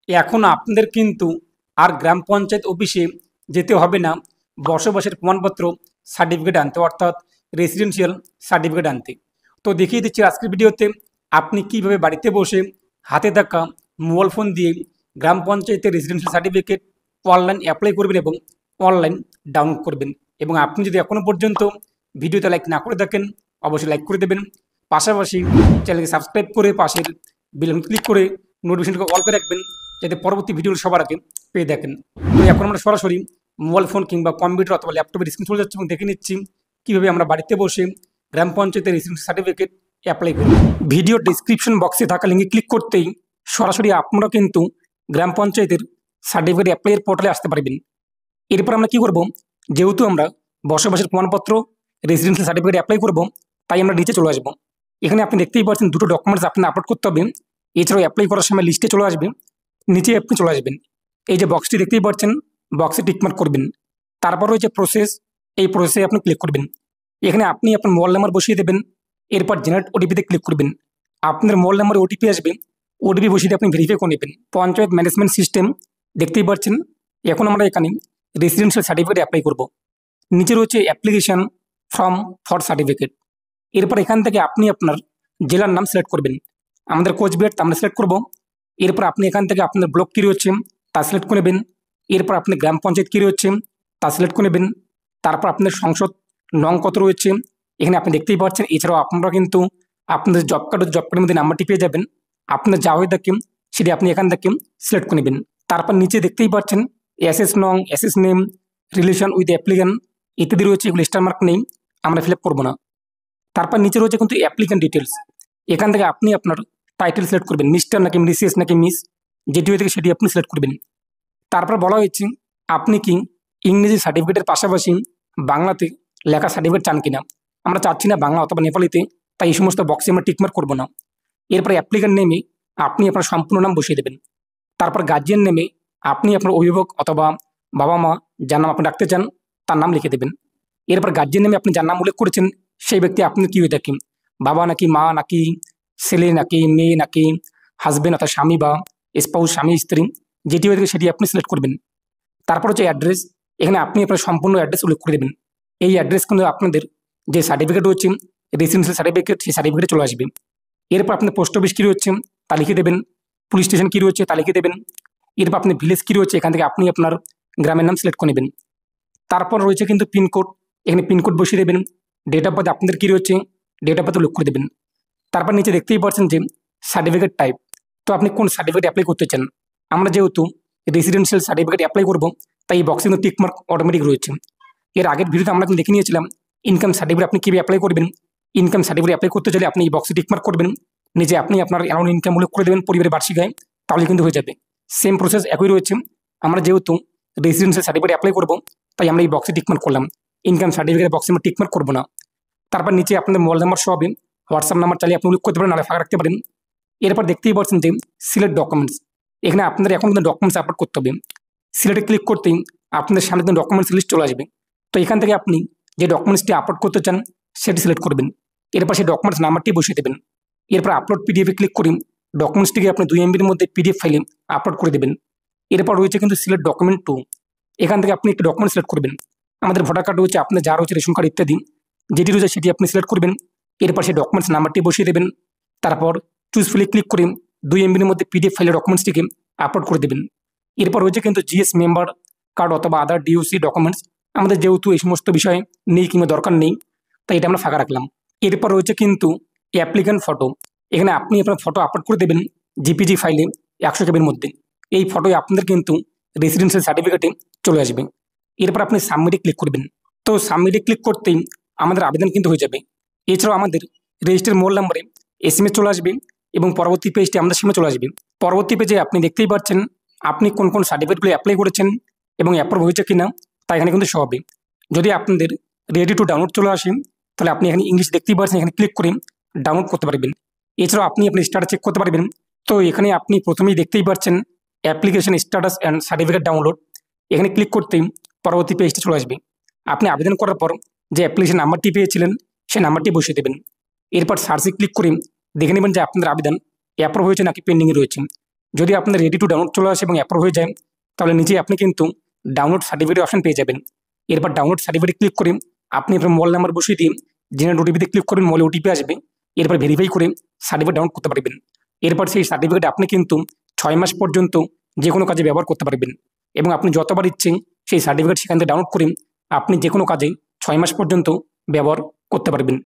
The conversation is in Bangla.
এখন আপনাদের কিন্তু আর গ্রাম পঞ্চায়েত অফিসে যেতে হবে না বসবাসের প্রমাণপত্র সার্টিফিকেট আনতে, অর্থাৎ রেসিডেন্সিয়াল সার্টিফিকেট আনতে। তো দেখিয়ে দিচ্ছি আজকের ভিডিওতে আপনি কিভাবে বাড়িতে বসে হাতে থাকা মোবাইল ফোন দিয়ে গ্রাম পঞ্চায়েতের রেসিডেন্সিয়াল সার্টিফিকেট অনলাইন অ্যাপ্লাই করবেন এবং অনলাইন ডাউনলোড করবেন। এবং আপনি যদি এখনও পর্যন্ত ভিডিওতে লাইক না করে থাকেন অবশ্যই লাইক করে দেবেন, পাশাপাশি চ্যানেলকে সাবস্ক্রাইব করে পাশের বেল আইকন ক্লিক করে নোটিফিকেশনকে অল করে রাখবেন, যাতে পরবর্তী ভিডিওর সবার আগে পেয়ে দেখেন। তো এখন আমরা সরাসরি মোবাইল ফোন কিংবা কম্পিউটার অথবা ল্যাপটপের স্ক্রিন চলে যাচ্ছে এবং দেখে নিচ্ছি কীভাবে আমরা বাড়িতে বসে গ্রাম পঞ্চায়েতের রেসিডেন্সিয়াল সার্টিফিকেট অ্যাপ্লাই করব। ভিডিও ডিসক্রিপশন বক্সে থাকা লিঙ্কে ক্লিক করতেই সরাসরি আপনারা কিন্তু গ্রাম পঞ্চায়েতের সার্টিফিকেট অ্যাপ্লাইয়ের পোর্টালে আসতে পারবেন। এরপর আমরা কী করব, যেহেতু আমরা বসবাসের প্রমাণপত্র রেসিডেন্সিয়াল সার্টিফিকেট অ্যাপ্লাই করব, তাই আমরা নিচে চলে আসবো। এখানে আপনি দেখতেই পাচ্ছেন দুটো ডকুমেন্টস আপনি আপলোড করতে হবে। এছাড়াও অ্যাপ্লাই করার সময় লিস্টে চলে আসবে, নিচে আপনি চলে আসবেন। এই যে বক্সটি দেখতেই পাচ্ছেন, বক্সে টিকমার্ক করবেন। তারপর রয়েছে প্রসেস, এই প্রসেসে আপনি ক্লিক করবেন। এখানে আপনি আপনার মোবাইল নাম্বার বসিয়ে দেবেন, এরপর জেনারেট ওটিপিতে ক্লিক করবেন। আপনার মোবাইল নাম্বারে ওটিপি আসবে, ওটিপি বসিয়ে দিয়ে আপনি ভেরিফাই করে নেবেন। পঞ্চায়েত ম্যানেজমেন্ট সিস্টেম দেখতেই পাচ্ছেন। এখন আমরা এখানে রেসিডেন্সিয়াল সার্টিফিকেট অ্যাপ্লাই করব। নিচে রয়েছে অ্যাপ্লিকেশন ফর্ম ফর সার্টিফিকেট। এরপর এখান থেকে আপনি আপনার জেলার নাম সিলেক্ট করবেন। আমাদের কোচবিহার, আমরা সিলেক্ট করব। এরপর আপনি এখান থেকে আপনার ব্লক কী রয়েছে তা সিলেক্ট করে নেবেন। এরপর আপনি গ্রাম পঞ্চায়েত কী রয়েছে তা সিলেক্ট করে নেবেন। তারপর আপনার সংসদ নং কত রয়েছে এখানে আপনি দেখতেই পাচ্ছেন। এছাড়াও আপনারা কিন্তু আপনাদের জব কার্ডের মধ্যে নাম্বারটি পেয়ে যাবেন। আপনার যা হয়ে থাকে সেটি আপনি এখান থেকে সিলেক্ট করে নেবেন। তারপর নিচে দেখতেই পাচ্ছেন এসএস নং, SS name, relation with applicant ইত্যাদি রয়েছে। এগুলো স্টার মার্ক নেই, আমরা ফিল আপ করবো না। তারপর নিচে রয়েছে কিন্তু অ্যাপ্লিক্যান্ট ডিটেলস। এখান থেকে আপনি আপনার টাইটেল সিলেক্ট করবেন, মিস্টার নাকি মিসেস নাকি মিস, যেটি হয়ে থাকে সেটি আপনি সিলেক্ট করবেন। তারপর বলা হয়েছে আপনি কি ইংরেজি সার্টিফিকেটের পাশাপাশি বাংলাতে লেখা সার্টিফিকেট চান কিনা। আমরা চাচ্ছি না বাংলা অথবা নেপালিতে, তাই এই সমস্ত বক্সে আমরা টিকমার্ক করবো না। এরপর অ্যাপ্লিক্যান্ট নেমে আপনি আপনার সম্পূর্ণ নাম বসিয়ে দেবেন। তারপর গার্জিয়ান নেমে আপনি আপনার অভিভাবক অথবা বাবা মা যার নাম আপনি রাখতে চান তার নাম লিখে দেবেন। এরপর গার্জিয়ান নেমে আপনি যার নাম উল্লেখ করেছেন সেই ব্যক্তি আপনি কী হয়ে থাকেন, বাবা নাকি মা নাকি ছেলে নাকি মেয়ে নাকি হাজবেন্ড অর্থাৎ স্বামী বা স্পাউস, স্বামী স্ত্রী, যেটি হয়ে থাকে সেটি আপনি সিলেক্ট করবেন। তারপর হচ্ছে অ্যাড্রেস, এখানে আপনি আপনার সম্পূর্ণ অ্যাড্রেস উল্লেখ করে দেবেন। এই অ্যাড্রেস কিন্তু আপনাদের যে সার্টিফিকেট রয়েছে রেসিডেন্সিয়াল সার্টিফিকেট, সেই সার্টিফিকেটে চলে আসবে। এরপর আপনি পোস্ট অফিস কী রয়েছে তা লিখে দেবেন, পুলিশ স্টেশন কী রয়েছে তা লিখে দেবেন। এরপর আপনি ভিলেজ কী রয়েছে এখান থেকে আপনি আপনার গ্রামের নাম সিলেক্ট করে নেবেন। তারপর রয়েছে কিন্তু পিনকোড, এখানে পিনকোড বসিয়ে দেবেন। ডেট অফ বার্থ আপনাদের কী রয়েছে ডেট অফ বার্থ উল্লেখ করে দেবেন। তারপর নিচে দেখতেই পাচ্ছেন যে সার্টিফিকেট টাইপ, তো আপনি কোন সার্টিফিকেট অ্যাপ্লাই করতে চান। আমরা যেহেতু রেসিডেন্সিয়াল সার্টিফিকেট অ্যাপ্লাই করব, তাই এই বক্সে কিন্তু টিকমার্ক অটোমেটিক রয়েছে। এর আগের ভিডিওতে আমরা কিন্তু দেখে নিয়েছিলাম ইনকাম সার্টিফিকেট আপনি কীভাবে অ্যাপ্লাই করবেন। ইনকাম সার্টিফিকেট অ্যাপ্লাই করতে চাইলে আপনি এই বক্সে টিকমার্ক করবেন, নিজে আপনি আপনার অ্যারাউন্ড ইনকাম উল্লেখ করে দেবেন পরিবারের বার্ষিক আয়, তাহলে কিন্তু হয়ে যাবে। সেম প্রসেস একই রয়েছে। আমরা যেহেতু রেসিডেন্সিয়াল সার্টিফিকেট অ্যাপ্লাই করব, তাই আমরা এই বক্সে টিকমার্ক করলাম। ইনকাম সার্টিফিকেট বক্সে আমরা টিকমার্ক করবো না। তারপর নিচে আপনাদের মোবাইল নাম্বার সহ হবে, হোয়াটসঅ্যাপ নাম্বার চালিয়ে আপনি উল্লেখ করতে পারেন, নাহলে ফাঁকা রাখতে পারেন। এরপর দেখতেই পাচ্ছেন যে সিলেক্ট ডকুমেন্টস, এখানে আপনাদের এখন কিন্তু ডকুমেন্টস আপলোড করতে হবে। সিলেক্টে ক্লিক করতেই আপনাদের সামনে কিন্তু ডকুমেন্টস লিস্ট চলে আসবে। তো এখান থেকে আপনি যে ডকুমেন্টসটি আপলোড করতে চান সেটি সিলেক্ট করবেন। এরপর সেই ডকুমেন্টস নাম্বারটি বসিয়ে দেবেন। এরপর আপলোড পিডিএফে ক্লিক করি ডকুমেন্টসটিকে আপনি 2 MBর মধ্যে পিডিএফ ফাইলে আপলোড করে দেবেন। এরপর রয়েছে কিন্তু সিলেক্ট ডকুমেন্ট 2, এখান থেকে আপনি একটি ডকুমেন্ট সিলেক্ট করবেন। আমাদের ভোটার কার্ড রয়েছে, আপনার যা রয়েছে রেশন কার্ড ইত্যাদি যেটি রয়েছে সেটি আপনি সিলেক্ট করবেন। এরপর সেই ডকুমেন্টস নাম্বারটি বসিয়ে দেবেন। তারপর চুজ ফাইলে ক্লিক করে 2 MBর মধ্যে পিডিএফ ফাইলে ডকুমেন্টসটিকে আপলোড করে দেবেন। এরপর রয়েছে কিন্তু জিএস মেম্বার কার্ড অথবা আদার ডিওসি ডকুমেন্টস, আমাদের যেহেতু এই সমস্ত বিষয় নেই কিংবা দরকার নেই, তাই এটা আমরা ফাঁকা রাখলাম। এরপর রয়েছে কিন্তু অ্যাপ্লিক্যান্ট ফটো, এখানে আপনি আপনার ফটো আপলোড করে দেবেন জিপিজি ফাইলে 100 KBর মধ্যে। এই ফটোই আপনাদের কিন্তু রেসিডেন্সিয়াল সার্টিফিকেটে চলে আসবে। এরপর আপনি সাবমিটে ক্লিক করবেন। তো সাবমিটে ক্লিক করতেই আমাদের আবেদন কিন্তু হয়ে যাবে। এছাড়াও আমাদের রেজিস্টার মোবাইল নাম্বারে SMS চলে আসবে এবং পরবর্তী পেজটি আমাদের সিমে চলে আসবে। পরবর্তী পেজে আপনি দেখতেই পাচ্ছেন আপনি কোন কোন সার্টিফিকেটগুলো অ্যাপ্লাই করেছেন এবং অ্যাপ্রুভ হয়েছে কিনা তা এখানে কিন্তু শো হবে। যদি আপনাদের রেডি টু ডাউনলোড চলে আসেন, তাহলে আপনি এখানে ইংলিশ দেখতেই পাচ্ছেন, এখানে ক্লিক করে ডাউনলোড করতে পারবেন। এছাড়াও আপনি আপনার স্ট্যাটাস চেক করতে পারবেন। তো এখানে আপনি প্রথমেই দেখতেই পাচ্ছেন application status and certificate download, এখানে ক্লিক করতেই পরবর্তী পেজটি চলে আসবে। আপনি আবেদন করার পর যে অ্যাপ্লিকেশন নাম্বারটি পেয়েছিলেন সেই নাম্বারটি বসিয়ে দেবেন। এরপর সার্চে ক্লিক করে দেখে নেবেন যে আপনাদের আবেদন অ্যাপ্রুভ হয়েছে নাকি পেন্ডিংয়ে রয়েছে। যদি আপনার রেডি টু ডাউনলোড চলে আসে এবং অ্যাপ্রুভ হয়ে যায়, তাহলে নিচেই আপনি কিন্তু ডাউনলোড সার্টিফিকেট অপশন পেয়ে যাবেন। এরপর ডাউনলোড সার্টিফিকেট ক্লিক করে আপনি আপনার মোবাইল নাম্বার বসিয়ে দিয়ে জেনারেট ওটিপিতে ক্লিক করবেন, মোবাইলে ওটিপি আসবে। এরপর ভেরিফাই করে সার্টিফিকেট ডাউনলোড করতে পারবেন। এরপর সেই সার্টিফিকেট আপনি কিন্তু 6 মাস পর্যন্ত যে কোনো কাজে ব্যবহার করতে পারবেন এবং আপনি যতবার ইচ্ছেন সেই সার্টিফিকেট সেখান থেকে ডাউনলোড করে আপনি যে কোনো কাজে 6 মাস পর্যন্ত ব্যবহার করতে পারবেন।